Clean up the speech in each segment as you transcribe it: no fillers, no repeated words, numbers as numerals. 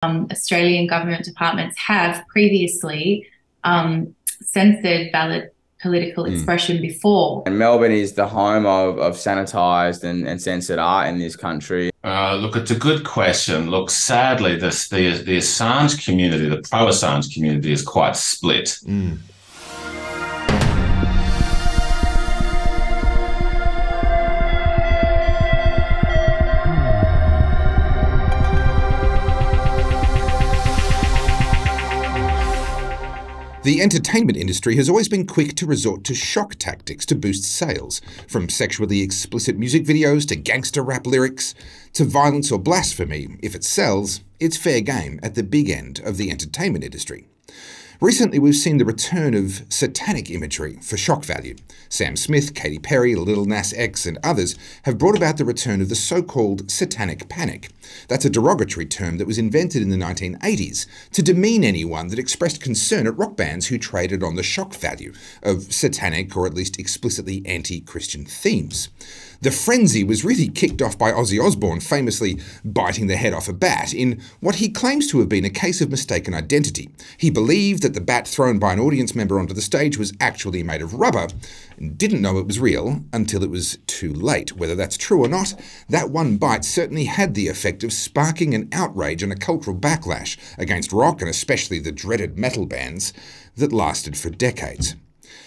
Australian government departments have previously censored valid political expression before. And Melbourne is the home of sanitised and censored art in this country. Look, it's a good question. Look, sadly, the Assange community, the pro-Assange community, is quite split. The entertainment industry has always been quick to resort to shock tactics to boost sales, from sexually explicit music videos to gangster rap lyrics to violence or blasphemy. If it sells, it's fair game at the big end of the entertainment industry. Recently, we've seen the return of satanic imagery for shock value. Sam Smith, Katy Perry, Lil Nas X and others have brought about the return of the so-called Satanic Panic. That's a derogatory term that was invented in the 1980s to demean anyone that expressed concern at rock bands who traded on the shock value of satanic or at least explicitly anti-Christian themes. The frenzy was really kicked off by Ozzy Osbourne famously biting the head off a bat in what he claims to have been a case of mistaken identity. He believed that the bat thrown by an audience member onto the stage was actually made of rubber and didn't know it was real until it was too late. Whether that's true or not, that one bite certainly had the effect of sparking an outrage and a cultural backlash against rock and especially the dreaded metal bands that lasted for decades.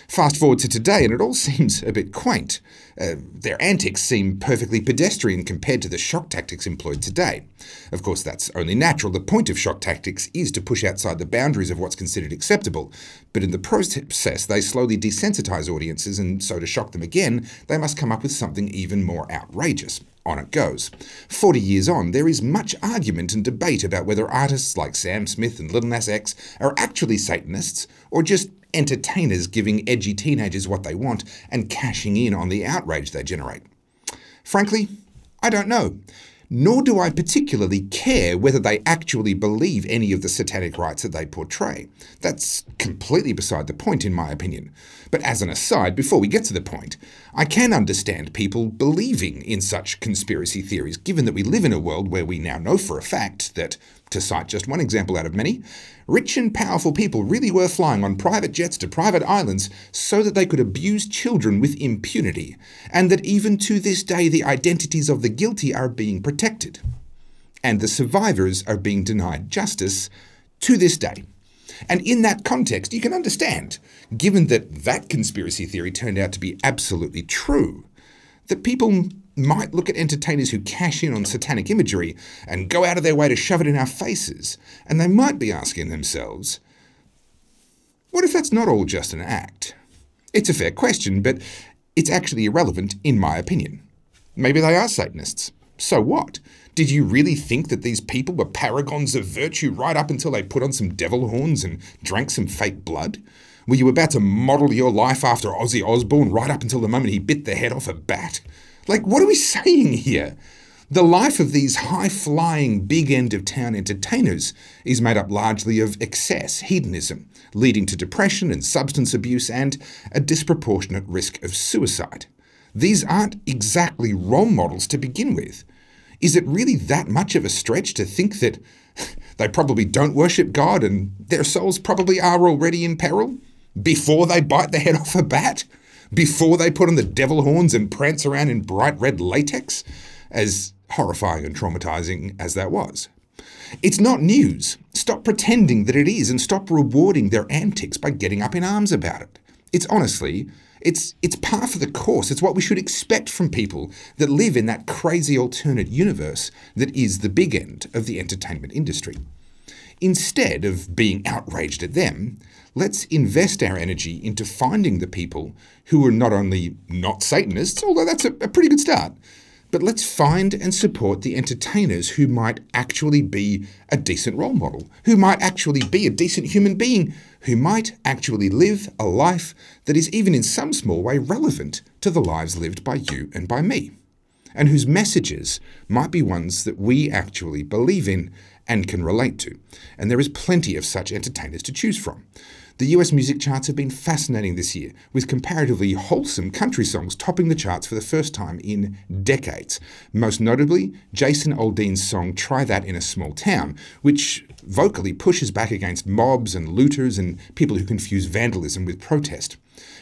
Fast forward to today and it all seems a bit quaint. Their antics seem perfectly pedestrian compared to the shock tactics employed today. Of course, that's only natural. The point of shock tactics is to push outside the boundaries of what's considered acceptable. But in the process, they slowly desensitize audiences, and so to shock them again, they must come up with something even more outrageous. On it goes. 40 years on, there is much argument and debate about whether artists like Sam Smith and Lil Nas X are actually Satanists or just entertainers giving edgy teenagers what they want and cashing in on the outrage they generate. Frankly, I don't know. Nor do I particularly care whether they actually believe any of the satanic rites that they portray. That's completely beside the point, in my opinion. But as an aside, before we get to the point, I can understand people believing in such conspiracy theories, given that we live in a world where we now know for a fact that, to cite just one example out of many, rich and powerful people really were flying on private jets to private islands so that they could abuse children with impunity, and that even to this day the identities of the guilty are being protected, and the survivors are being denied justice to this day. And in that context, you can understand, given that that conspiracy theory turned out to be absolutely true, that people might look at entertainers who cash in on satanic imagery and go out of their way to shove it in our faces, and they might be asking themselves, what if that's not all just an act? It's a fair question, but it's actually irrelevant in my opinion. Maybe they are Satanists. So what? Did you really think that these people were paragons of virtue right up until they put on some devil horns and drank some fake blood? Were you about to model your life after Ozzy Osbourne right up until the moment he bit the head off a bat? Like, what are we saying here? The life of these high-flying, big-end-of-town entertainers is made up largely of excess, hedonism, leading to depression and substance abuse and a disproportionate risk of suicide. These aren't exactly role models to begin with. Is it really that much of a stretch to think that they probably don't worship God and their souls probably are already in peril before they bite the head off a bat? Before they put on the devil horns and prance around in bright red latex? As horrifying and traumatizing as that was. It's not news. Stop pretending that it is and stop rewarding their antics by getting up in arms about it. It's honestly, it's par for the course. It's what we should expect from people that live in that crazy alternate universe that is the big end of the entertainment industry. Instead of being outraged at them, let's invest our energy into finding the people who are not only not Satanists, although that's a pretty good start, but let's find and support the entertainers who might actually be a decent role model, who might actually be a decent human being, who might actually live a life that is even in some small way relevant to the lives lived by you and by me, and whose messages might be ones that we actually believe in and can relate to. And there is plenty of such entertainers to choose from. The US music charts have been fascinating this year, with comparatively wholesome country songs topping the charts for the first time in decades. Most notably, Jason Aldean's song Try That in a Small Town, which vocally pushes back against mobs and looters and people who confuse vandalism with protest.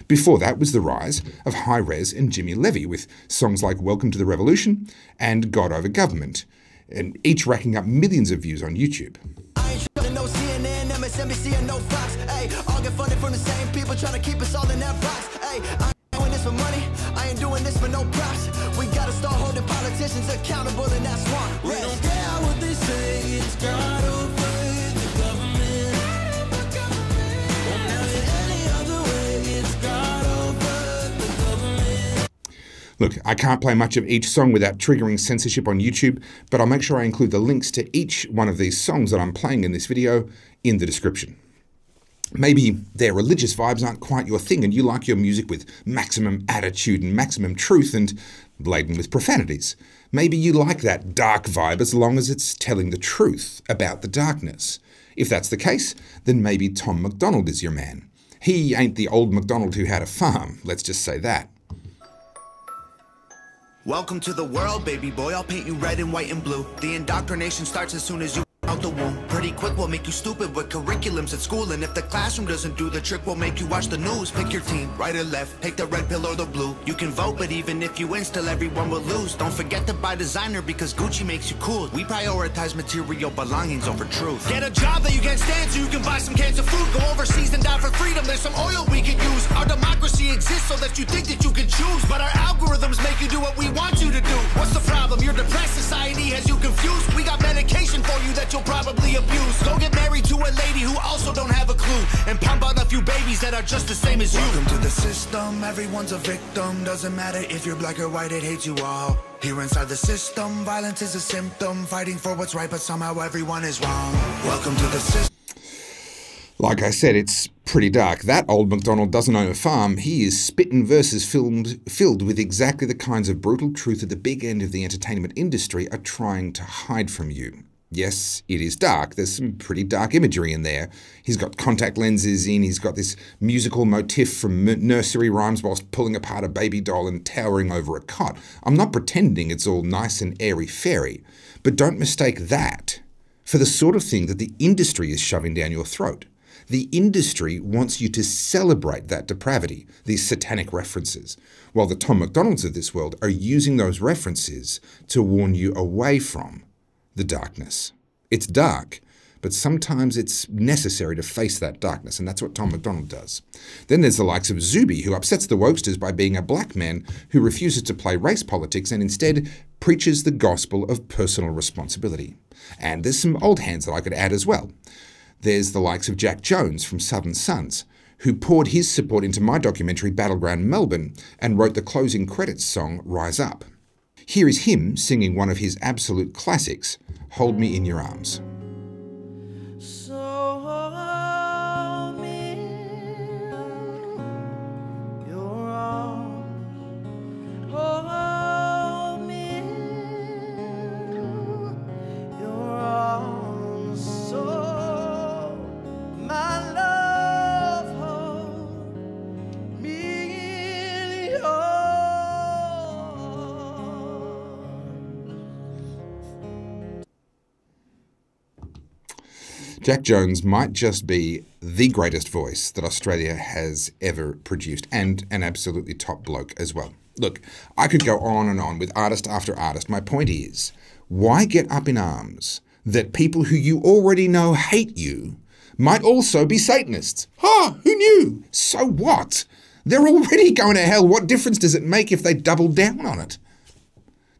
Before that was the rise of High Res and Jimmy Levy with songs like Welcome to the Revolution and God Over Government, and each racking up millions of views on YouTube. I ain't trying to know CNN, MSNBC, and no Fox. Ay, all get funded from the same people trying to keep us all in that box. Ay, I ain't doing this for money, I ain't doing this for no props. We gotta start holding politicians accountable in that swamp. We don't care what they say, it's God over the government. Won't have it any other way, it's God over the government. Look, I can't play much of each song without triggering censorship on YouTube, but I'll make sure I include the links to each one of these songs that I'm playing in this video in the description. Maybe their religious vibes aren't quite your thing and you like your music with maximum attitude and maximum truth and laden with profanities. Maybe you like that dark vibe as long as it's telling the truth about the darkness. If that's the case, then maybe Tom MacDonald is your man. He ain't the old MacDonald who had a farm, let's just say that. Welcome to the world, baby boy. I'll paint you red and white and blue. The indoctrination starts as soon as you out the womb. Pretty quick, we'll make you stupid with curriculums at school. And if the classroom doesn't do the trick, we'll make you watch the news. Pick your team, right or left, take the red pill or the blue. You can vote, but even if you win, still everyone will lose. Don't forget to buy designer because Gucci makes you cool. We prioritize material belongings over truth. Get a job that you can't stand so you can buy some cans of food. Go overseas and die for freedom. There's some oil we can use. Our democracy exists so that you think that you can choose. But our algorithms make you do what we want you to do. What's the problem? You're depressed. Society has you confused. We got medication for you that you'll probably abuse. Go get married to a lady who also don't have a clue and pump out a few babies that are just the same as you. Welcome to the system. Everyone's a victim. Doesn't matter if you're black or white, it hates you all. Here inside the system, violence is a symptom. Fighting for what's right, but somehow everyone is wrong. Welcome to the system. Like I said, it's pretty dark. That old MacDonald doesn't own a farm. He is spitting verses filled with exactly the kinds of brutal truth that the big end of the entertainment industry are trying to hide from you. Yes, it is dark. There's some pretty dark imagery in there. He's got contact lenses in. He's got this musical motif from nursery rhymes whilst pulling apart a baby doll and towering over a cot. I'm not pretending it's all nice and airy-fairy, but don't mistake that for the sort of thing that the industry is shoving down your throat. The industry wants you to celebrate that depravity, these satanic references, while the Tom MacDonalds of this world are using those references to warn you away from the darkness. It's dark, but sometimes it's necessary to face that darkness, and that's what Tom MacDonald does. Then there's the likes of Zuby, who upsets the wokesters by being a black man who refuses to play race politics and instead preaches the gospel of personal responsibility. And there's some old hands that I could add as well. There's the likes of Jack Jones from Southern Sons, who poured his support into my documentary Battleground Melbourne and wrote the closing credits song Rise Up. Here is him singing one of his absolute classics, Hold Me in Your Arms. So hold me in your arms. Hold me in your arms. So my love, hold me in your arms. Jack Jones might just be the greatest voice that Australia has ever produced, and an absolutely top bloke as well. Look, I could go on and on with artist after artist. My point is, why get up in arms that people who you already know hate you might also be Satanists? Ha! Who knew? So what? They're already going to hell. What difference does it make if they double down on it?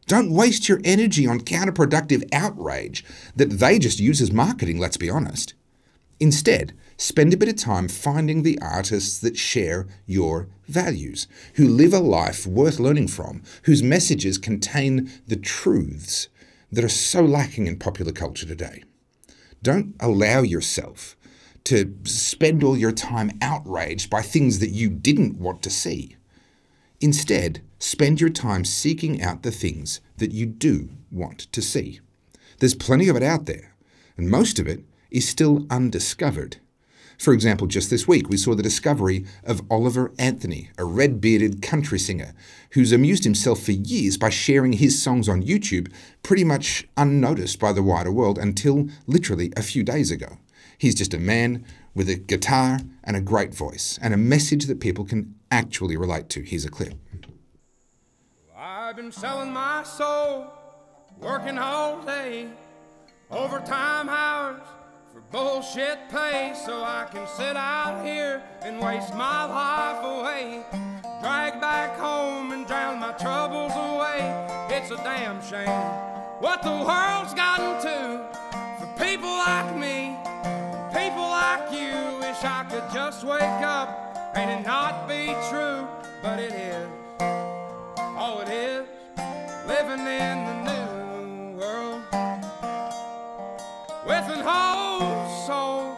Don't waste your energy on counterproductive outrage that they just use as marketing, let's be honest. Instead, spend a bit of time finding the artists that share your values, who live a life worth learning from, whose messages contain the truths that are so lacking in popular culture today. Don't allow yourself to spend all your time outraged by things that you didn't want to see. Instead, spend your time seeking out the things that you do want to see. There's plenty of it out there, and most of it is still undiscovered. For example, just this week, we saw the discovery of Oliver Anthony, a red-bearded country singer who's amused himself for years by sharing his songs on YouTube, pretty much unnoticed by the wider world until literally a few days ago. He's just a man with a guitar and a great voice, and a message that people can actually relate to. Here's a clip. I've been selling my soul, working all day, overtime hours for bullshit pay, so I can sit out here and waste my life away, drag back home and drown my troubles away. It's a damn shame what the world's gotten to for people like me, people like you. Wish I could just wake up and it not be true, but it is. Oh, it is living in the new world with an whole soul.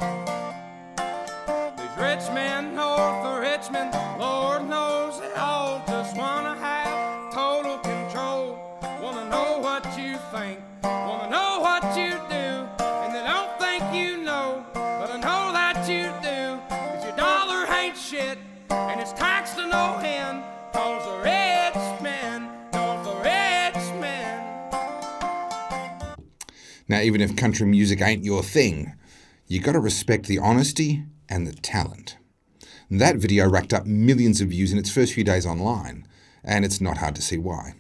These rich men north of Richmond, Lord knows they all just wanna have total control. Wanna know what you think, wanna know what you do, and they don't think you know, but I know that you do, 'cause your dollar ain't shit and it's taxed to no end, 'cause the rich men know the rich men. Now, even if country music ain't your thing, you got to respect the honesty and the talent. That video racked up millions of views in its first few days online, and it's not hard to see why.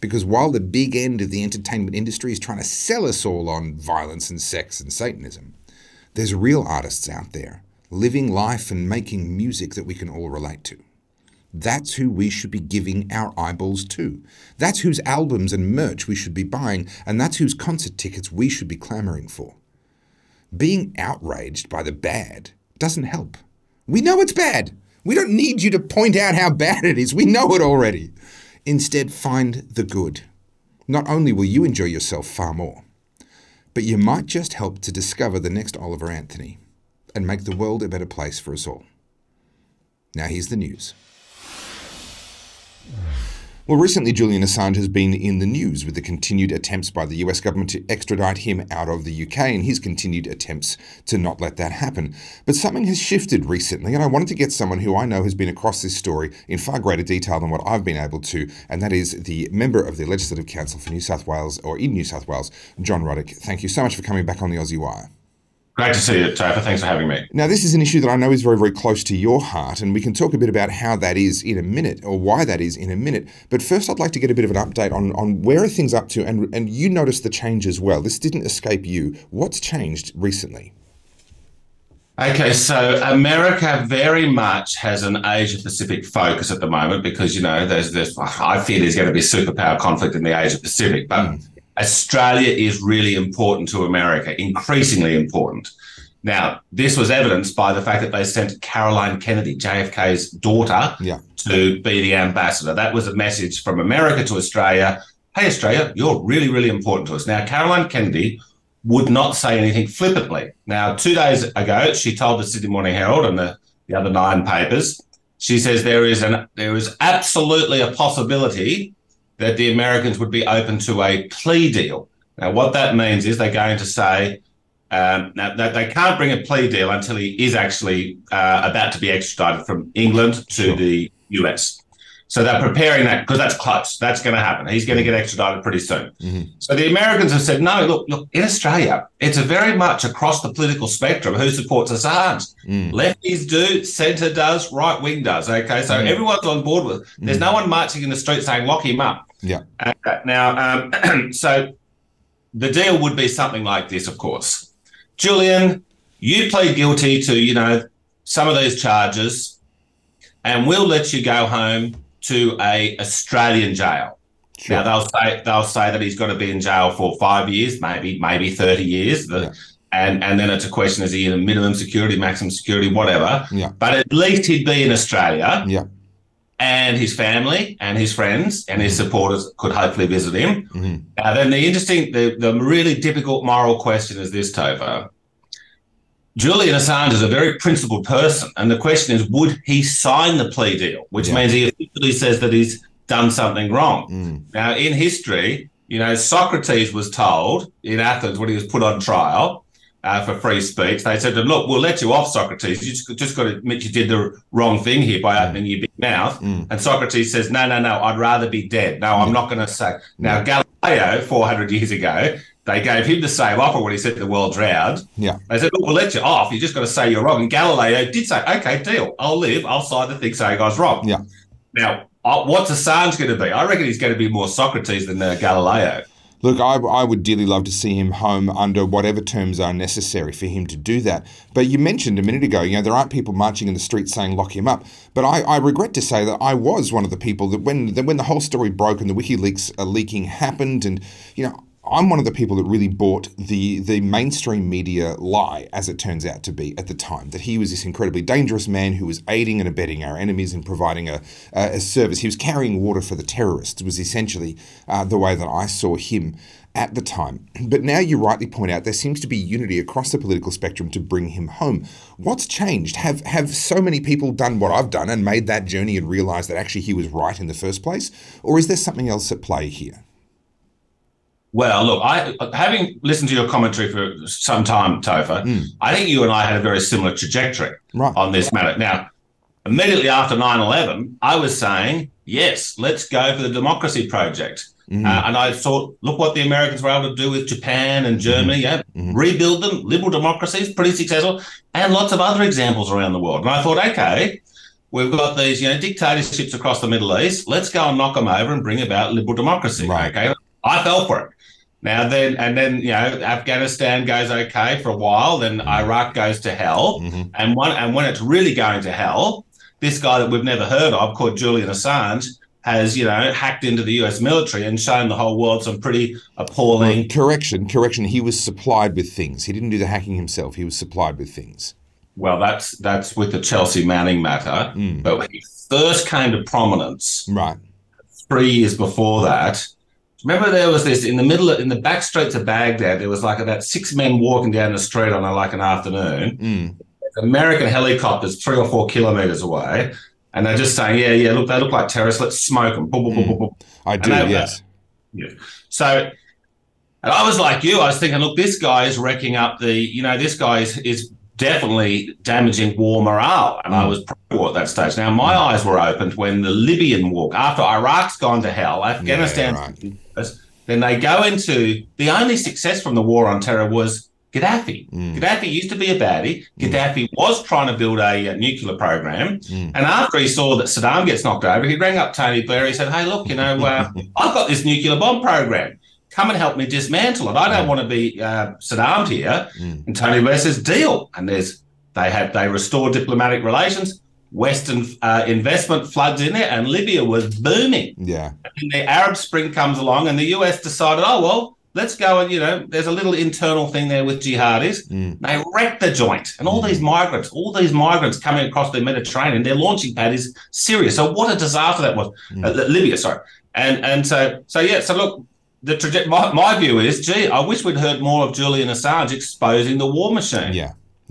Because while the big end of the entertainment industry is trying to sell us all on violence and sex and Satanism, there's real artists out there living life and making music that we can all relate to. That's who we should be giving our eyeballs to. That's whose albums and merch we should be buying, and that's whose concert tickets we should be clamoring for. Being outraged by the bad doesn't help. We know it's bad. We don't need you to point out how bad it is. We know it already. Instead, find the good. Not only will you enjoy yourself far more, but you might just help to discover the next Oliver Anthony and make the world a better place for us all. Now here's the news. Well, recently Julian Assange has been in the news with the continued attempts by the US government to extradite him out of the UK and his continued attempts to not let that happen. But something has shifted recently, and I wanted to get someone who I know has been across this story in far greater detail than what I've been able to, and that is the member of the Legislative Council for New South Wales, or in New South Wales, John Ruddick. Thank you so much for coming back on the Aussie Wire. Great to see you, Topher. Thanks for having me. Now, this is an issue that I know is very, very close to your heart, and we can talk a bit about how that is in a minute, or why that is in a minute. But first, I'd like to get a bit of an update on where are things up to, and you noticed the change as well. This didn't escape you. What's changed recently? Okay, so America very much has an Asia-Pacific focus at the moment because, you know, I fear there's going to be a superpower conflict in the Asia-Pacific, but Australia is really important to America, increasingly important. Now, this was evidenced by the fact that they sent Caroline Kennedy, JFK's daughter, to be the ambassador. That was a message from America to Australia. Hey, Australia, you're really, really important to us. Now, Caroline Kennedy would not say anything flippantly. Now, 2 days ago, she told the Sydney Morning Herald and the other 9 papers, she says there is absolutely a possibility that the Americans would be open to a plea deal. Now, what that means is they're going to say, now they can't bring a plea deal until he is actually about to be extradited from England to the US. So they're preparing that because that's close. That's going to happen. He's going to get extradited pretty soon. So the Americans have said, no, look, in Australia, it's a very much across the political spectrum who supports Assange. Lefties do, centre does, right wing does. Okay, so everyone's on board with it. There's no one marching in the street saying, lock him up. Now, so the deal would be something like this, of course. Julian, you plead guilty to, you know, some of these charges, and we'll let you go home to a Australian jail. Now they'll say that he's got to be in jail for 5 years, maybe 30 years. And then it's a question, is he in a minimum security, maximum security, whatever. But at least he'd be in Australia. And his family and his friends and his supporters could hopefully visit him. Then the really difficult moral question is this, Topher. Julian Assange is a very principled person, and the question is, would he sign the plea deal, which means he officially says that he's done something wrong. Now, in history, you know, Socrates was told in Athens when he was put on trial for free speech. They said to him, look, we'll let you off, Socrates. You just got to admit you did the wrong thing here by opening your big mouth. And Socrates says, no, I'd rather be dead. No, I'm not going to say. Now, Galileo, 400 years ago, they gave him the same offer when he said the world's round. Yeah. They said, look, we'll let you off. You just got to say you're wrong. And Galileo did say, okay, deal. I'll live. I'll sign the thing saying I was wrong. Yeah. Now, what's Assange going to be? I reckon he's going to be more Socrates than Galileo. Look, I would dearly love to see him home under whatever terms are necessary for him to do that. But you mentioned a minute ago, there aren't people marching in the streets saying lock him up. But I regret to say that I was one of the people that when the whole story broke and the WikiLeaks leaking happened, and I'm one of the people that really bought the mainstream media lie, as it turns out to be at the time, that he was this incredibly dangerous man who was aiding and abetting our enemies and providing a service. He was carrying water for the terrorists, was essentially the way that I saw him at the time. But now you rightly point out there seems to be unity across the political spectrum to bring him home. What's changed? Have so many people done what I've done and made that journey and realised that actually he was right in the first place? Or is there something else at play here? Well, look, having listened to your commentary for some time, Topher, I think you and I had a very similar trajectory on this matter. Now, immediately after 9/11, I was saying, yes, let's go for the democracy project. And I thought, look what the Americans were able to do with Japan and Germany, rebuild them, liberal democracies, pretty successful, and lots of other examples around the world. And I thought, okay, we've got these dictatorships across the Middle East. Let's go and knock them over and bring about liberal democracy. Right. Okay, I fell for it. Now then, Afghanistan goes okay for a while, then Iraq goes to hell, and when it's really going to hell, this guy that we've never heard of, called Julian Assange, has hacked into the US military and shown the whole world some pretty appalling. Correction. He was supplied with things. He didn't do the hacking himself. He was supplied with things. Well, that's with the Chelsea Manning matter, but when he first came to prominence, 3 years before that. Remember, there was this in the back streets of Baghdad. There was like about 6 men walking down the street on an afternoon. American helicopters 3 or 4 kilometres away, and they're just saying, "Yeah, look, they look like terrorists. Let's smoke them." Boom, boom, boom, boom, boom. I do, yes. Yeah. So, and I was like you. I was thinking, look, this guy is wrecking up this guy is definitely damaging war morale, and I was pro-war at that stage. Now, my eyes were opened when the Libyan war, after Iraq's gone to hell, Afghanistan, then they go into the only success from the war on terror was Gaddafi. Gaddafi used to be a baddie. Gaddafi was trying to build a nuclear program, and after he saw that Saddam gets knocked over, he rang up Tony Blair. He said, "Hey, look, I've got this nuclear bomb program. Come and help me dismantle it. I don't want to be Saddam here." And Tony Blair says, "Deal." And they restore diplomatic relations. Western investment floods in there, and Libya was booming. Yeah. And the Arab Spring comes along, and the US decided, oh well, let's go and there's a little internal thing there with jihadis. They wreck the joint, and all these migrants coming across the Mediterranean, their launching pad is Syria. So what a disaster that was, Libya. Sorry, and so look. My view is, I wish we'd heard more of Julian Assange exposing the war machine.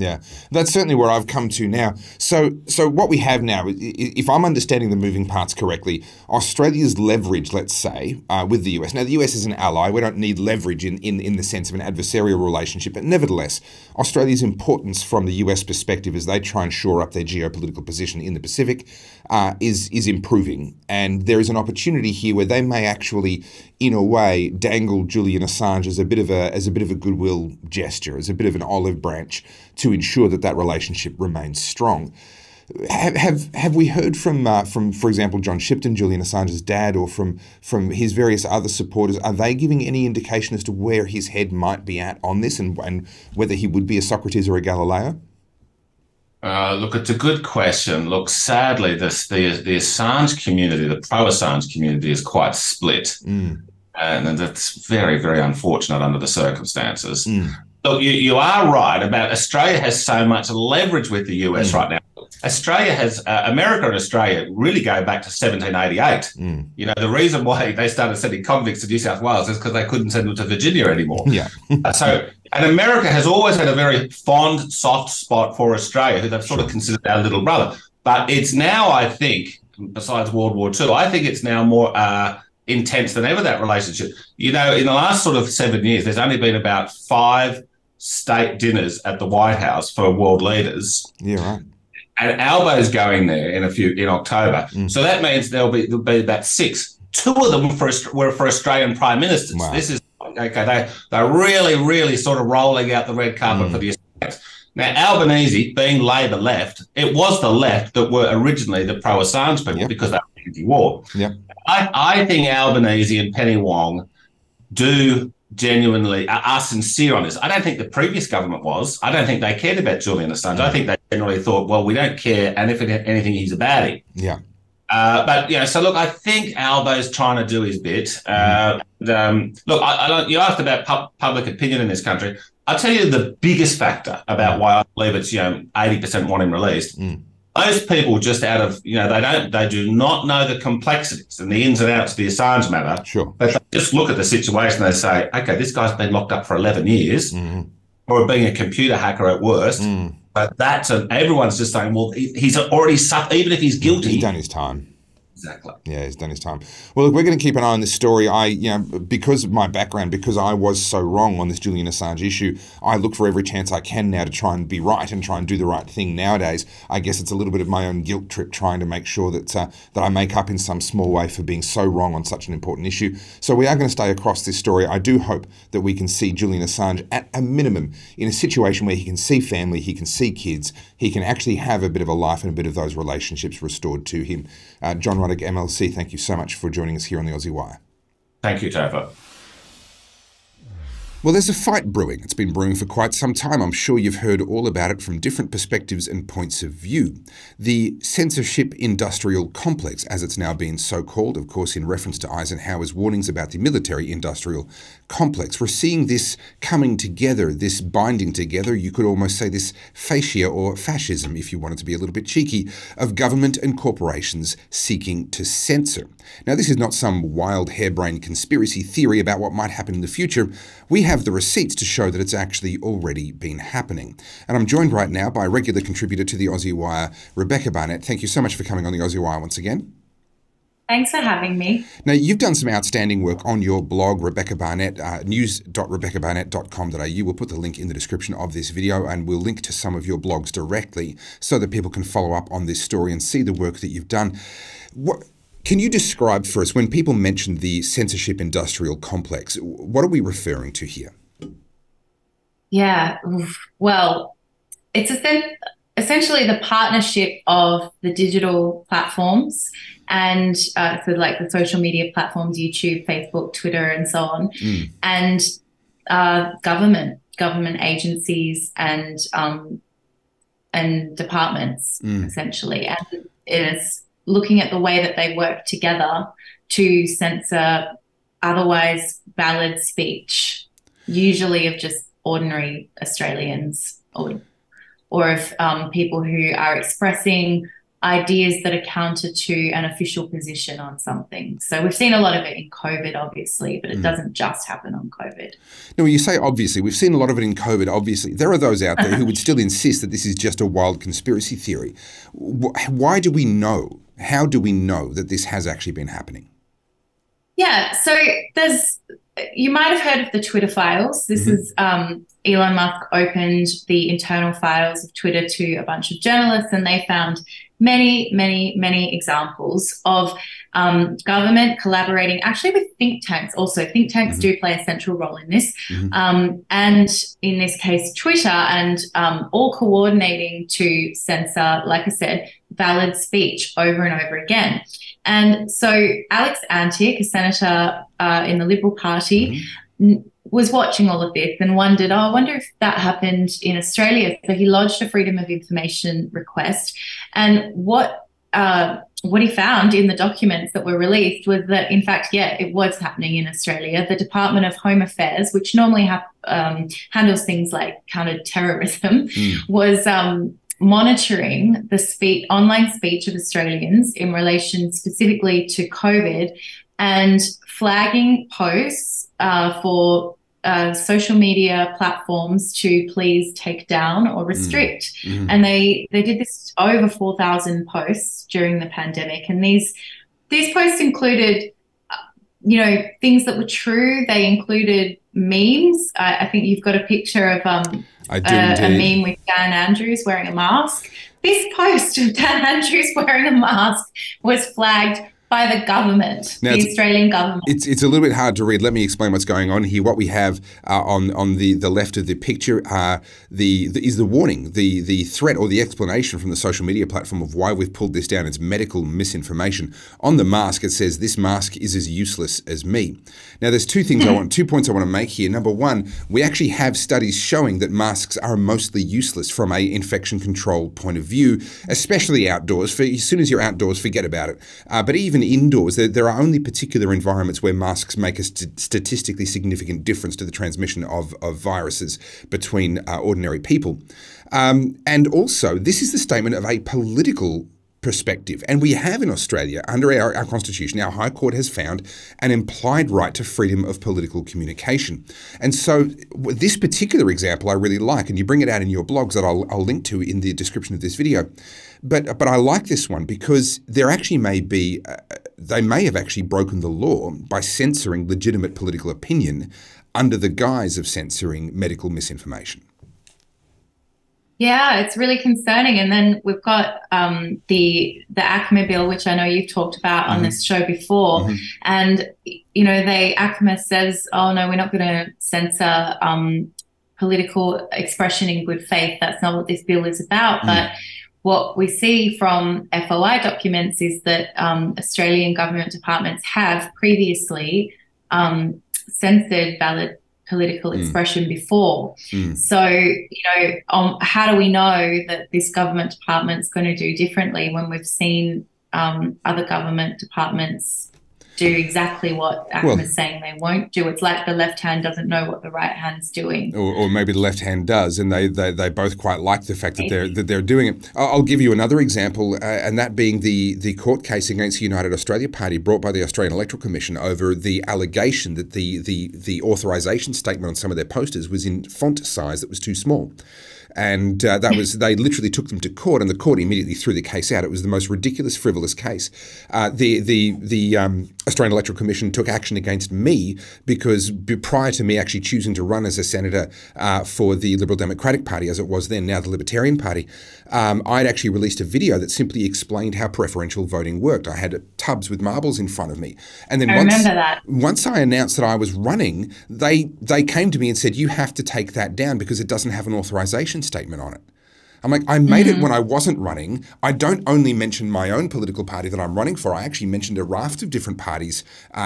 Yeah, that's certainly where I've come to now. So what we have now, if I'm understanding the moving parts correctly, Australia's leverage, let's say, with the US. Now, the US is an ally. We don't need leverage in the sense of an adversarial relationship. But nevertheless, Australia's importance from the US perspective as they try and shore up their geopolitical position in the Pacific is improving. And there is an opportunity here where they may actually, in a way, dangle Julian Assange as a bit of a goodwill gesture, as a bit of an olive branch to ensure that relationship remains strong. Have we heard from for example, John Shipton, Julian Assange's dad, or from his various other supporters? Are they giving any indication as to where his head might be at on this, and whether he would be a Socrates or a Galileo? Look, it's a good question. Look, sadly, the Assange community, the pro-Assange community, is quite split, and that's very, very unfortunate under the circumstances. Look, you are right about Australia has so much leverage with the US right now. Australia has America and Australia really go back to 1788. The reason why they started sending convicts to New South Wales is because they couldn't send them to Virginia anymore. And America has always had a very fond, soft spot for Australia, who they've sort of considered our little brother. But it's now, I think, besides World War II, I think it's now more intense than ever, that relationship. In the last sort of 7 years, there's only been about 5 state dinners at the White House for world leaders. Yeah, right. And Albo's going there in October. So that means there'll be about 6. 2 of them were for Australian prime ministers. Wow. This is okay. They're really, really sort of rolling out the red carpet for the Australians. Now, Albanese, being Labor left, it was the left that were originally the pro-Assange people because they were anti-war. Yep. I think Albanese and Penny Wong do genuinely are sincere on this. I don't think the previous government was. I don't think they cared about Julian Assange. I think they generally thought, well, we don't care, and if anything, he's a baddie. Yeah. But so look, I think Albo's trying to do his bit. Look, you asked about public opinion in this country. I'll tell you the biggest factor about why I believe it's 80% want him released. Most people just out of they do not know the complexities and the ins and outs of the Assange matter. Sure. But they just look at the situation. They say, okay, this guy's been locked up for 11 years, or being a computer hacker at worst. But everyone's just saying, well, he's already suffered, even if he's guilty. He's done his time. Exactly. Yeah, he's done his time. Well, look, we're going to keep an eye on this story. Because of my background, because I was so wrong on this Julian Assange issue, I look for every chance I can now to try and be right and try and do the right thing nowadays. I guess it's a little bit of my own guilt trip trying to make sure that that I make up in some small way for being so wrong on such an important issue. So we are going to stay across this story. I do hope that we can see Julian Assange at a minimum in a situation where he can see family, he can see kids, he can actually have a bit of a life and a bit of those relationships restored to him. John Ruddick MLC, thank you so much for joining us here on the Aussie Wire. Thank you, Topher. Well, there's a fight brewing. It's been brewing for quite some time. I'm sure you've heard all about it from different perspectives and points of view. The Censorship Industrial Complex, as it's now been so called, of course, in reference to Eisenhower's warnings about the military-industrial complex. We're seeing this coming together, this binding together, you could almost say this fascia or fascism, if you wanted to be a little bit cheeky, of government and corporations seeking to censor. Now, this is not some wild, harebrained conspiracy theory about what might happen in the future. We have the receipts to show that it's actually already been happening. And I'm joined right now by regular contributor to the Aussie Wire, Rebekah Barnett. Thank you so much for coming on the Aussie Wire once again. Thanks for having me. Now, you've done some outstanding work on your blog, Rebekah Barnett, news.rebekahbarnett.com.au. We'll put the link in the description of this video, and we'll link to some of your blogs directly so that people can follow up on this story and see the work that you've done. Can you describe for us, when people mention the Censorship Industrial Complex, what are we referring to here? Yeah, well, it's essentially the partnership of the digital platforms and so like the social media platforms, YouTube, Facebook, Twitter, and so on, and government agencies and departments, essentially. And it's looking at the way that they work together to censor otherwise valid speech, usually of just ordinary Australians or of people who are expressing ideas that are counter to an official position on something. So we've seen a lot of it in COVID, obviously, but it doesn't just happen on COVID. Now, when you say obviously, we've seen a lot of it in COVID, obviously. There are those out there who would still insist that this is just a wild conspiracy theory. Why do we know? How do we know that this has actually been happening? Yeah, so you might have heard of the Twitter files. This is Elon Musk opened the internal files of Twitter to a bunch of journalists, and they found many, many, many examples of government collaborating actually with think tanks. Also, think tanks do play a central role in this. And in this case, Twitter, and all coordinating to censor, like I said, valid speech over and over again. And so Alex Antic, a senator in the Liberal Party, was watching all of this and wondered, I wonder if that happened in Australia. So he lodged a Freedom of Information request. And what he found in the documents that were released was that, in fact, it was happening in Australia. The Department of Home Affairs, which normally handles things like counter-terrorism, was monitoring the online speech of Australians in relation specifically to COVID and flagging posts for social media platforms to please take down or restrict. And they did this over 4,000 posts during the pandemic. And these posts included, things that were true. They included memes. I think you've got a picture of I do a meme with Dan Andrews wearing a mask. This post of Dan Andrews wearing a mask was flagged by the government, the Australian government. It's a little bit hard to read. Let me explain what's going on here. What we have on the left of the picture is the warning, the threat or the explanation from the social media platform of why we've pulled this down. It's medical misinformation. On the mask, it says, "This mask is as useless as me." Now, there's two points I want to make here. Number one, we actually have studies showing that masks are mostly useless from a infection control point of view, especially outdoors. As soon as you're outdoors, forget about it. But even indoors, there are only particular environments where masks make a statistically significant difference to the transmission of viruses between ordinary people. And also, this is the statement of a political perspective. And we have in Australia, under our Constitution, our High Court has found an implied right to freedom of political communication. And so this particular example I really like, and you bring it out in your blogs that I'll link to in the description of this video. But I like this one because there actually may be, they may have actually broken the law by censoring legitimate political opinion under the guise of censoring medical misinformation. Yeah, it's really concerning. And then we've got the ACMA bill, which I know you've talked about on this show before. And, you know, ACMA says, oh, no, we're not going to censor political expression in good faith. That's not what this bill is about. But what we see from FOI documents is that Australian government departments have previously censored valid political expression before. So, you know, how do we know that this government department's going to do differently when we've seen other government departments do exactly what ACMA is saying they won't do? It's like the left hand doesn't know what the right hand's doing. Or maybe the left hand does, and they both quite like the fact that they're doing it. I'll give you another example, and that being the court case against the United Australia Party brought by the Australian Electoral Commission over the allegation that the authorisation statement on some of their posters was in font size that was too small. And they literally took them to court, and the court immediately threw the case out. It was the most ridiculous, frivolous case. The Australian Electoral Commission took action against me because prior to me actually choosing to run as a senator for the Liberal Democratic Party, as it was then, now the Libertarian Party, I'd actually released a video that simply explained how preferential voting worked. I had tubs with marbles in front of me. And then once I announced that I was running, they came to me and said, you have to take that down because it doesn't have an authorisation statement on it. I'm like, I made it when I wasn't running. I don't only mention my own political party that I'm running for. I actually mentioned a raft of different parties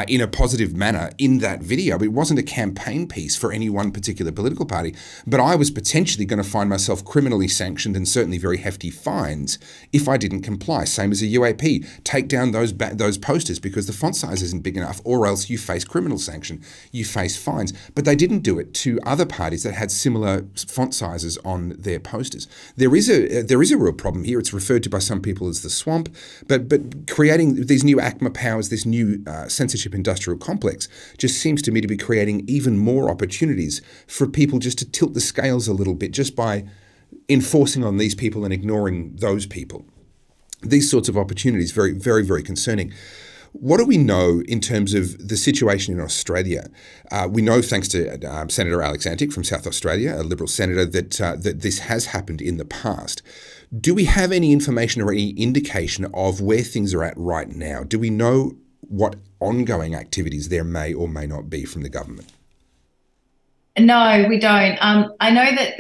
in a positive manner in that video. It wasn't a campaign piece for any one particular political party, but I was potentially going to find myself criminally sanctioned and certainly very hefty fines if I didn't comply. Same as a UAP. Take down those posters because the font size isn't big enough, or else you face criminal sanction. You face fines. But they didn't do it to other parties that had similar font sizes on their posters. There is a real problem here. It's referred to by some people as the swamp, but creating these new ACMA powers, this new censorship industrial complex, just seems to me to be creating even more opportunities for people just to tilt the scales a little bit just by enforcing on these people and ignoring those people. These sorts of opportunities, very, very, very concerning. What do we know in terms of the situation in Australia? We know, thanks to Senator Alex Antic from South Australia, a Liberal senator, that this has happened in the past. Do we have any information or any indication of where things are at right now? Do we know what ongoing activities there may or may not be from the government? No, we don't. I know that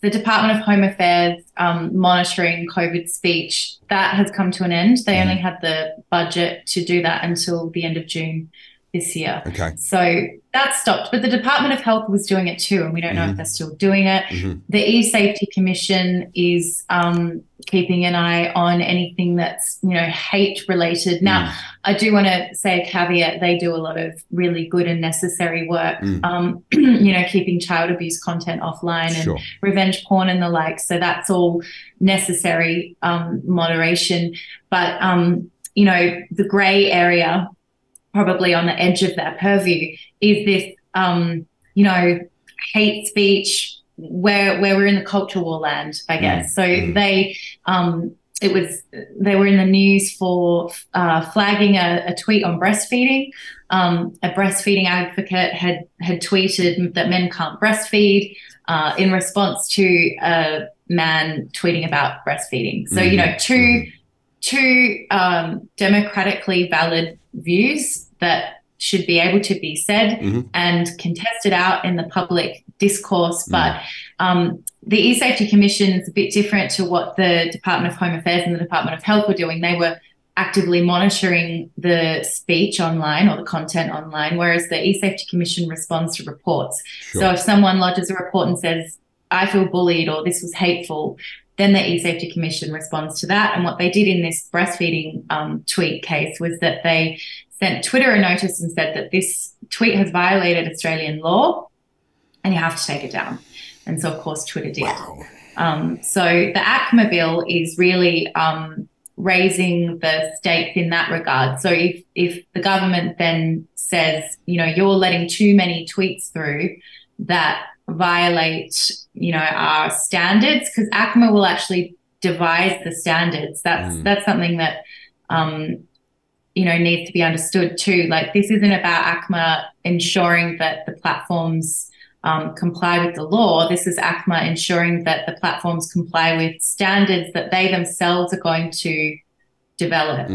the Department of Home Affairs monitoring COVID speech, that has come to an end. They only had the budget to do that until the end of June this year. Okay. So that stopped. But the Department of Health was doing it too, and we don't know if they're still doing it. The E-Safety Commission is keeping an eye on anything that's, you know, hate related. Now, I do want to say a caveat. They do a lot of really good and necessary work, you know, keeping child abuse content offline and revenge porn and the like. So that's all necessary moderation. But, you know, the grey area, probably on the edge of their purview, is this, you know, hate speech where we're in the culture war land, I guess. So they they were in the news for flagging a tweet on breastfeeding. A breastfeeding advocate had tweeted that men can't breastfeed in response to a man tweeting about breastfeeding. So, you know, two democratically valid views that should be able to be said and contested out in the public discourse. But the E-Safety Commission is a bit different to what the Department of Home Affairs and the Department of Health were doing. They were actively monitoring the speech online or the content online, whereas the E-Safety Commission responds to reports. Sure. So if someone lodges a report and says, I feel bullied or this was hateful, then the E-Safety Commission responds to that. And what they did in this breastfeeding tweet case was that they sent Twitter a notice and said that this tweet has violated Australian law and you have to take it down. And so, of course, Twitter did. Wow. So the ACMA bill is really raising the stakes in that regard. So if the government then says, you know, you're letting too many tweets through that violate, you know, our standards, because ACMA will actually devise the standards. That's something that, you know, needs to be understood too. Like, this isn't about ACMA ensuring that the platforms comply with the law. This is ACMA ensuring that the platforms comply with standards that they themselves are going to develop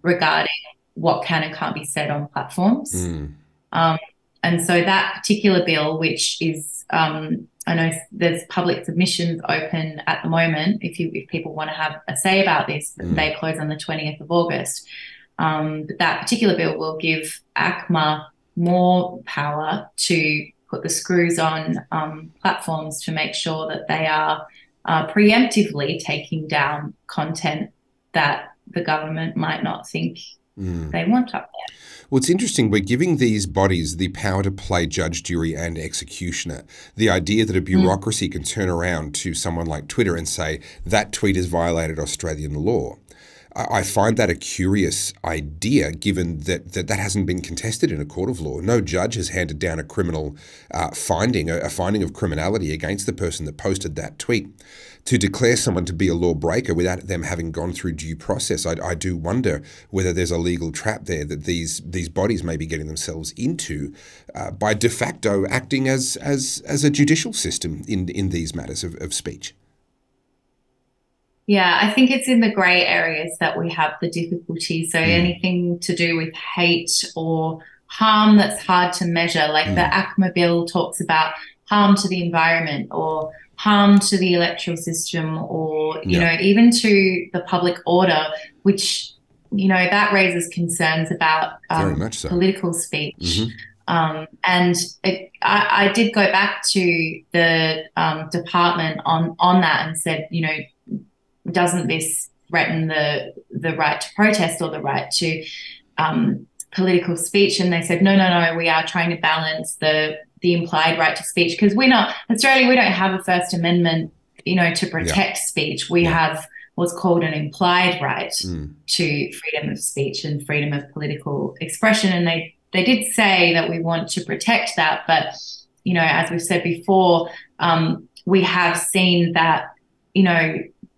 regarding what can and can't be said on platforms. And so that particular bill, which is, I know there's public submissions open at the moment. If people want to have a say about this, they close on the 20th of August. But that particular bill will give ACMA more power to put the screws on platforms to make sure that they are preemptively taking down content that the government might not think they want up there. Well, it's interesting. We're giving these bodies the power to play judge, jury and executioner. The idea that a bureaucracy can turn around to someone like Twitter and say, that tweet has violated Australian law. I find that a curious idea, given that hasn't been contested in a court of law. No judge has handed down a criminal finding, a finding of criminality against the person that posted that tweet. To declare someone to be a lawbreaker without them having gone through due process, I do wonder whether there's a legal trap there that these bodies may be getting themselves into by de facto acting as a judicial system in these matters of speech. Yeah, I think it's in the grey areas that we have the difficulty. So anything to do with hate or harm that's hard to measure, like the ACMA bill talks about harm to the environment or harm to the electoral system or, you know, even to the public order, which, you know, that raises concerns about very much so. Political speech. And I did go back to the department on that and said, you know, doesn't this threaten the right to protest or the right to political speech? And they said, no, we are trying to balance the implied right to speech, because Australia, we don't have a First Amendment, you know, to protect speech. We have what's called an implied right to freedom of speech and freedom of political expression. And they did say that we want to protect that. But, you know, as we've said before, we have seen that, you know,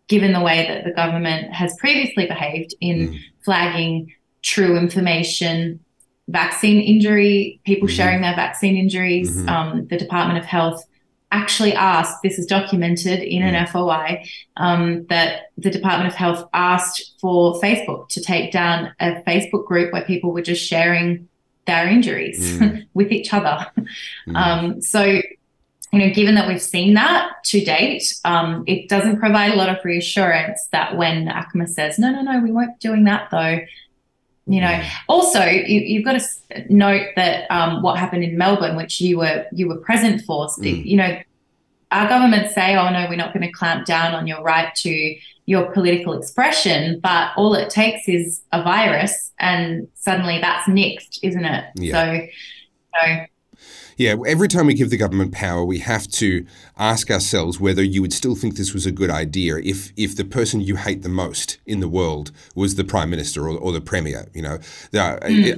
given the way that the government has previously behaved in flagging true information, vaccine injury, people sharing their vaccine injuries, the Department of Health actually asked, this is documented in an FOI, that the Department of Health asked for Facebook to take down a Facebook group where people were just sharing their injuries with each other. So, you know, given that we've seen that to date, it doesn't provide a lot of reassurance that when ACMA says, no, we won't be doing that though, you know. Also, you've got to note that what happened in Melbourne, which you were present for, you know, our governments say, oh no, we're not going to clamp down on your right to your political expression, but all it takes is a virus and suddenly that's nixed, isn't it? Yeah. So Yeah, every time we give the government power, we have to ask ourselves whether you would still think this was a good idea if the person you hate the most in the world was the Prime Minister or the Premier. You know,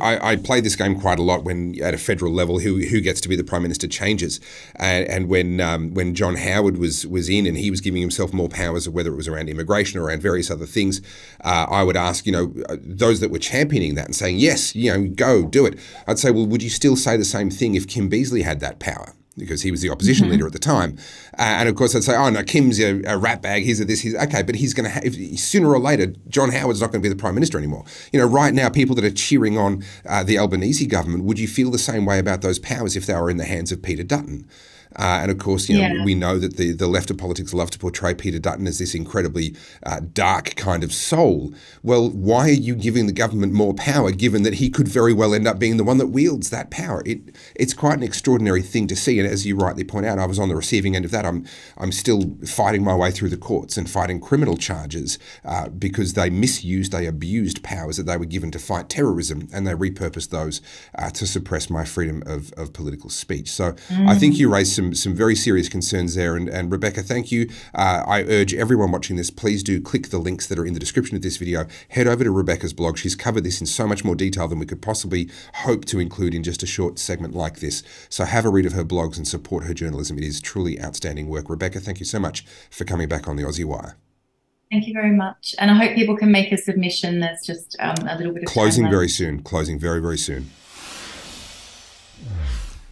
I play this game quite a lot when at a federal level, who gets to be the Prime Minister changes. And when John Howard was in and he was giving himself more powers, whether it was around immigration or around various other things, I would ask, you know, those that were championing that and saying, yes, you know, go do it. I'd say, well, would you still say the same thing if Kim Beazley had that power? Because he was the opposition leader at the time. And of course, I'd say, oh, no, Kim's a rat bag. He's a this. He's okay, but he's going to sooner or later, John Howard's not going to be the Prime Minister anymore. You know, right now, people that are cheering on the Albanese government, would you feel the same way about those powers if they were in the hands of Peter Dutton? And of course, you know, we know that the left of politics love to portray Peter Dutton as this incredibly dark kind of soul. Well, why are you giving the government more power, given that he could very well end up being the one that wields that power? It's quite an extraordinary thing to see. And as you rightly point out, I was on the receiving end of that. I'm still fighting my way through the courts and fighting criminal charges because they abused powers that they were given to fight terrorism, and they repurposed those to suppress my freedom of political speech. So I think you raised some very serious concerns there. And Rebekah, thank you. I urge everyone watching this, please do click the links that are in the description of this video. Head over to Rebekah's blog. She's covered this in so much more detail than we could possibly hope to include in just a short segment like this. So have a read of her blogs and support her journalism. It is truly outstanding work. Rebekah, thank you so much for coming back on the Aussie Wire. Thank you very much. And I hope people can make a submission. There's just a little bit of closing very soon. Closing very, very soon.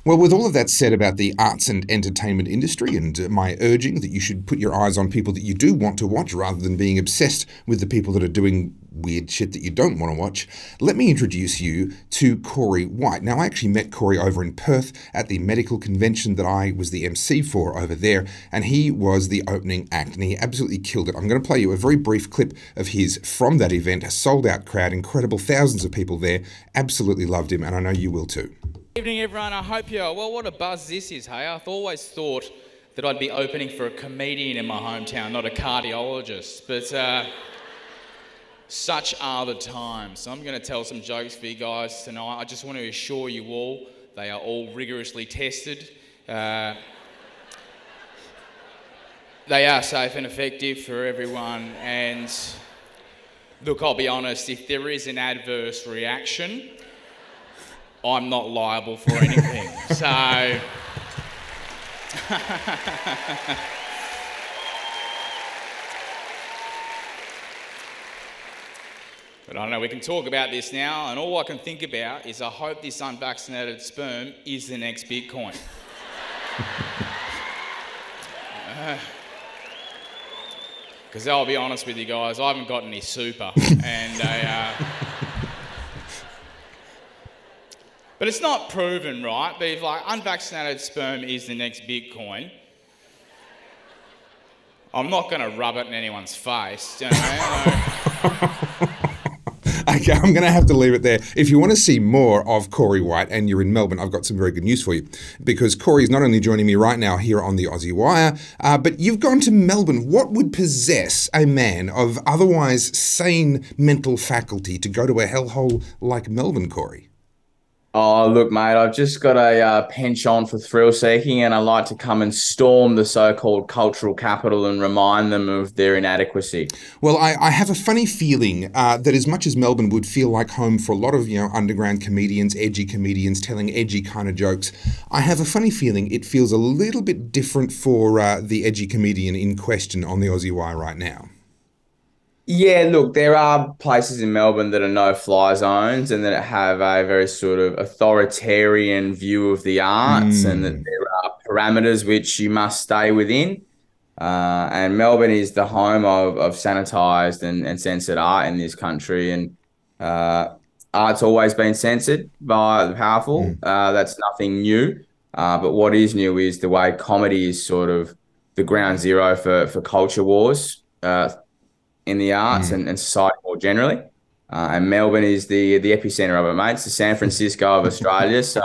Well, with all of that said about the arts and entertainment industry and my urging that you should put your eyes on people that you do want to watch rather than being obsessed with the people that are doing weird shit that you don't want to watch, let me introduce you to Corey White. Now, I actually met Corey over in Perth at the medical convention that I was the MC for over there, and he was the opening act, and he absolutely killed it. I'm going to play you a very brief clip of his from that event, a sold-out crowd, incredible, thousands of people there, absolutely loved him, and I know you will too. Evening, everyone. I hope you're well. What a buzz this is, hey? I've always thought that I'd be opening for a comedian in my hometown, not a cardiologist. But such are the times. So I'm going to tell some jokes for you guys tonight. I just want to assure you all they are all rigorously tested. They are safe and effective for everyone. And look, I'll be honest, if there is an adverse reaction, I'm not liable for anything. So but I don't know, we can talk about this now, and all I can think about is I hope this unvaccinated sperm is the next Bitcoin. Because I'll be honest with you guys, I haven't got any super, and but it's not proven, right? But if like unvaccinated sperm is the next Bitcoin, I'm not going to rub it in anyone's face. You know? Okay, I'm going to have to leave it there. If you want to see more of Corey White and you're in Melbourne, I've got some very good news for you, because Corey is not only joining me right now here on the Aussie Wire, but you've gone to Melbourne. What would possess a man of otherwise sane mental faculty to go to a hellhole like Melbourne, Corey? Oh, look, mate, I've just got a penchant for thrill-seeking, and I like to come and storm the so-called cultural capital and remind them of their inadequacy. Well, I have a funny feeling that as much as Melbourne would feel like home for a lot of, you know, underground comedians, edgy comedians telling edgy kind of jokes, I have a funny feeling it feels a little bit different for the edgy comedian in question on the Aussie Wire right now. Yeah, look, there are places in Melbourne that are no-fly zones and that have a very sort of authoritarian view of the arts, and that there are parameters which you must stay within. And Melbourne is the home of sanitised and censored art in this country, and art's always been censored by the powerful. That's nothing new. But what is new is the way comedy is sort of the ground zero for culture wars in the arts and society more generally. And Melbourne is the epicenter of it, mate. It's the San Francisco of Australia. So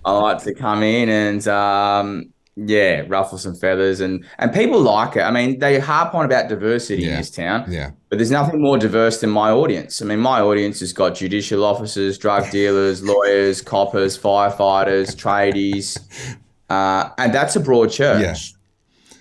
I like to come in and Yeah, ruffle some feathers, and people like it. I mean, they harp on about diversity in this town. Yeah. But there's nothing more diverse than my audience. I mean, my audience has got judicial officers, drug dealers, lawyers, coppers, firefighters, tradies, and that's a broad church. Yeah.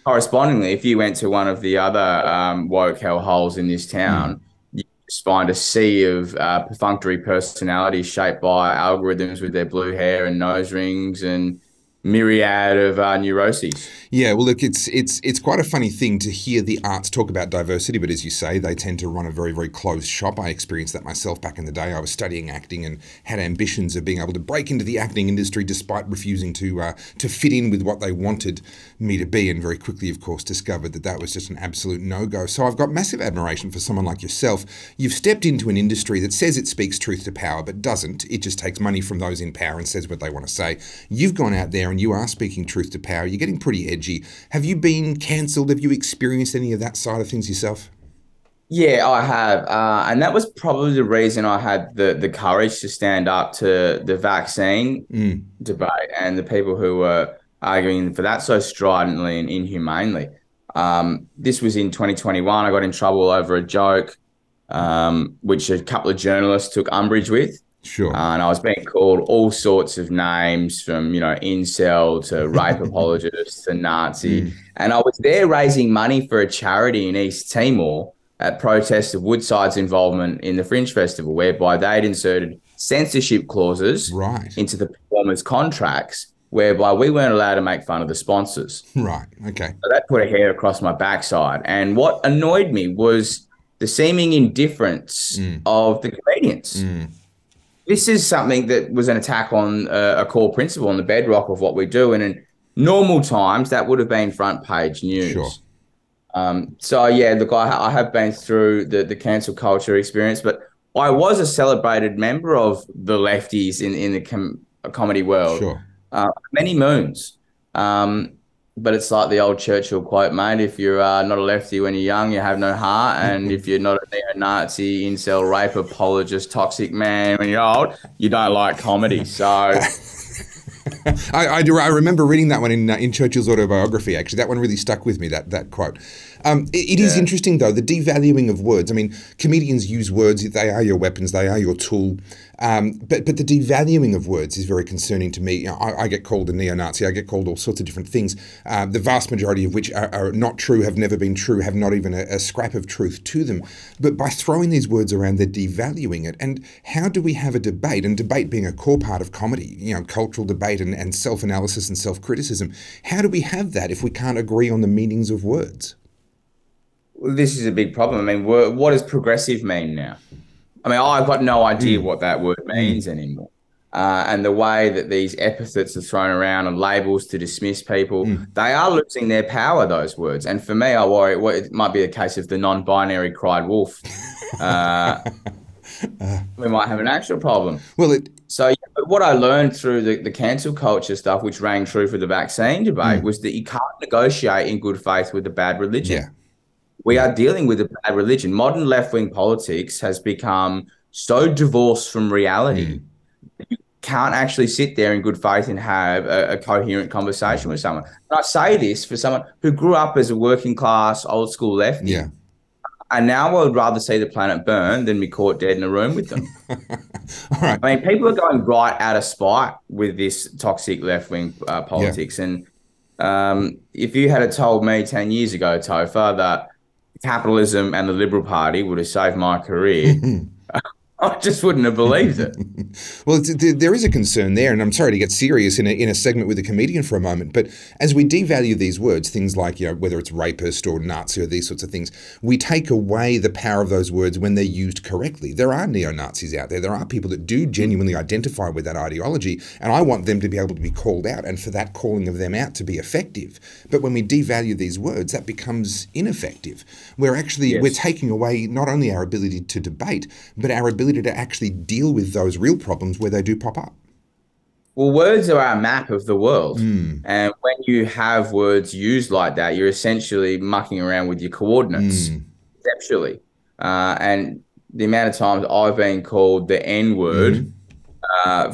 Correspondingly, if you went to one of the other woke hellholes in this town, you just find a sea of perfunctory personalities shaped by algorithms with their blue hair and nose rings and myriad of neuroses. Yeah, well, look, it's quite a funny thing to hear the arts talk about diversity, but as you say, they tend to run a very, very closed shop. I experienced that myself back in the day. I was studying acting and had ambitions of being able to break into the acting industry despite refusing to fit in with what they wanted me to be, and very quickly, of course, discovered that that was just an absolute no-go. So I've got massive admiration for someone like yourself. You've stepped into an industry that says it speaks truth to power, but doesn't. It just takes money from those in power and says what they want to say. You've gone out there and you are speaking truth to power. You're getting pretty edgy. Have you been cancelled? Have you experienced any of that side of things yourself? Yeah, I have. And that was probably the reason I had the courage to stand up to the vaccine debate and the people who were arguing for that so stridently and inhumanely. This was in 2021. I got in trouble over a joke, which a couple of journalists took umbrage with. Sure. And I was being called all sorts of names, from, incel to rape apologist to Nazi. And I was there raising money for a charity in East Timor at protest of Woodside's involvement in the Fringe Festival, whereby they'd inserted censorship clauses into the performers' contracts, whereby we weren't allowed to make fun of the sponsors. Right, okay. So that put a hair across my backside. And what annoyed me was the seeming indifference of the comedians. This is something that was an attack on a core principle and the bedrock of what we do. And in normal times, that would have been front page news. Sure. So, yeah, look, I have been through the cancel culture experience, but I was a celebrated member of the lefties in the comedy world. Sure. Many moons. But it's like the old Churchill quote, mate: if you're not a lefty when you're young, you have no heart. And if you're not a neo-Nazi, incel, rape apologist, toxic man when you're old, you don't like comedy. So I remember reading that one in Churchill's autobiography, actually. That one really stuck with me, that quote. It is interesting, though, the devaluing of words. I mean, comedians use words. They are your weapons. They are your tool. But the devaluing of words is very concerning to me. I get called a neo-Nazi. I get called all sorts of different things, the vast majority of which are not true, have never been true, have not even a scrap of truth to them. But by throwing these words around, they're devaluing it. And how do we have a debate, and debate being a core part of comedy, cultural debate and self-analysis and self-criticism, how do we have that if we can't agree on the meanings of words? Well, this is a big problem. I mean, what does progressive mean now? I mean, I've got no idea what that word means anymore. And the way that these epithets are thrown around and labels to dismiss people, they are losing their power, those words. And for me, I worry it might be a case of the non-binary cried wolf. We might have an actual problem. Well, but what I learned through the cancel culture stuff, which rang true for the vaccine debate, was that you can't negotiate in good faith with a bad religion. Yeah. We are dealing with a bad religion. Modern left-wing politics has become so divorced from reality. You can't actually sit there in good faith and have a coherent conversation with someone. And I say this for someone who grew up as a working-class, old-school lefty. Yeah. And now I would rather see the planet burn than be caught dead in a room with them. All right. I mean, people are going right out of spite with this toxic left-wing politics. Yeah. And if you had told me 10 years ago, Topher, that capitalism and the Liberal Party would have saved my career, I just wouldn't have believed it. Well, there is a concern there, and I'm sorry to get serious in a segment with a comedian for a moment, but as we devalue these words, things like, whether it's rapist or Nazi or these sorts of things, we take away the power of those words when they're used correctly. There are neo-Nazis out there. There are people that do genuinely identify with that ideology, and I want them to be able to be called out and for that calling of them out to be effective. But when we devalue these words, that becomes ineffective. We're taking away not only our ability to debate, but our ability to actually deal with those real problems where they do pop up. Well, words are our map of the world. And when you have words used like that, you're essentially mucking around with your coordinates, conceptually. And the amount of times I've been called the N-word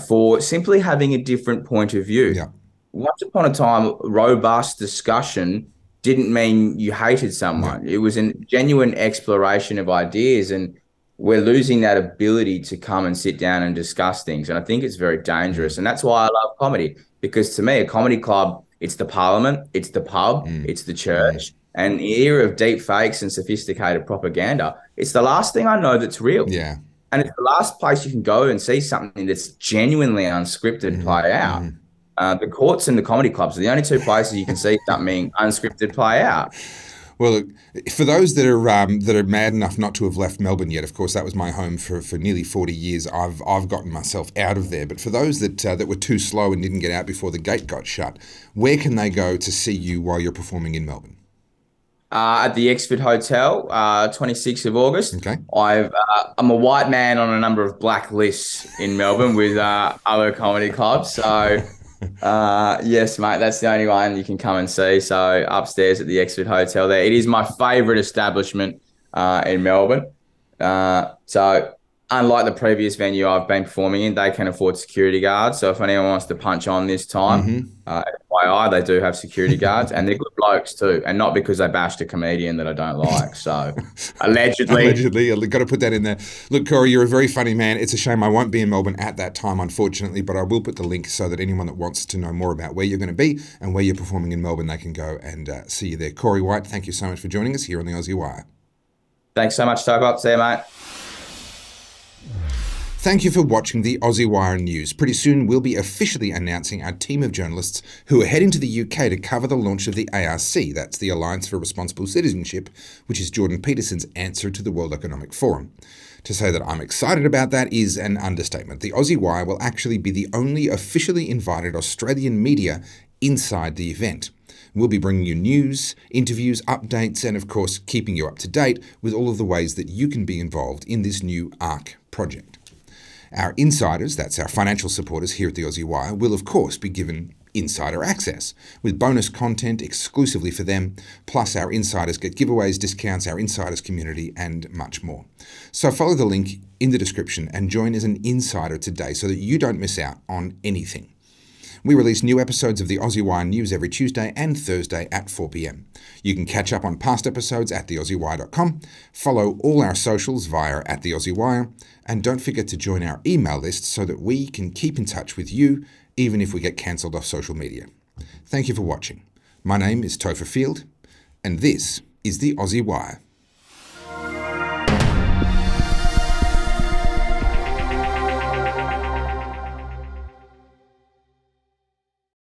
for simply having a different point of view. Yeah. once upon a time, robust discussion didn't mean you hated someone. It was a genuine exploration of ideas, and we're losing that ability to come and sit down and discuss things. And I think it's very dangerous. And that's why I love comedy, because to me, a comedy club, it's the parliament, it's the pub, it's the church. And in the era of deep fakes and sophisticated propaganda, it's the last thing I know that's real. Yeah. And it's the last place you can go and see something that's genuinely unscripted play out. The courts and the comedy clubs are the only two places you can see something unscripted play out. Well, look, for those that are mad enough not to have left Melbourne yet, of course, that was my home for nearly 40 years. I've gotten myself out of there. But for those that were too slow and didn't get out before the gate got shut, where can they go to see you while you're performing in Melbourne? At the Exford Hotel, 26th of August. Okay. I'm a white man on a number of black lists in Melbourne with other comedy clubs. So, yes, mate, that's the only one you can come and see. So upstairs at the Exford Hotel there. It is my favourite establishment in Melbourne. So unlike the previous venue I've been performing in, they can afford security guards. So if anyone wants to punch on this time, FYI, they do have security guards, and they're good blokes too. And not because they bashed a comedian that I don't like. So allegedly. Allegedly, I've got to put that in there. Look, Corey, you're a very funny man. It's a shame I won't be in Melbourne at that time, unfortunately, but I will put the link so that anyone that wants to know more about where you're going to be and where you're performing in Melbourne, they can go and see you there. Corey White, thank you so much for joining us here on the Aussie Wire. Thanks so much, Topher. See you, mate. Thank you for watching the Aussie Wire News. Pretty soon we'll be officially announcing our team of journalists who are heading to the UK to cover the launch of the ARC, that's the Alliance for Responsible Citizenship, which is Jordan Peterson's answer to the World Economic Forum. To say that I'm excited about that is an understatement. The Aussie Wire will actually be the only officially invited Australian media inside the event. We'll be bringing you news, interviews, updates, and of course keeping you up to date with all of the ways that you can be involved in this new ARC project. Our insiders, that's our financial supporters here at the Aussie Wire, will of course be given insider access, with bonus content exclusively for them, plus our insiders get giveaways, discounts, our insiders community, and much more. So follow the link in the description and join as an insider today so that you don't miss out on anything. We release new episodes of the Aussie Wire News every Tuesday and Thursday at 4 p.m. You can catch up on past episodes at theaussiewire.com, follow all our socials via @theaussiewire, and don't forget to join our email list so that we can keep in touch with you even if we get cancelled off social media. Thank you for watching. My name is Topher Field, and this is the Aussie Wire.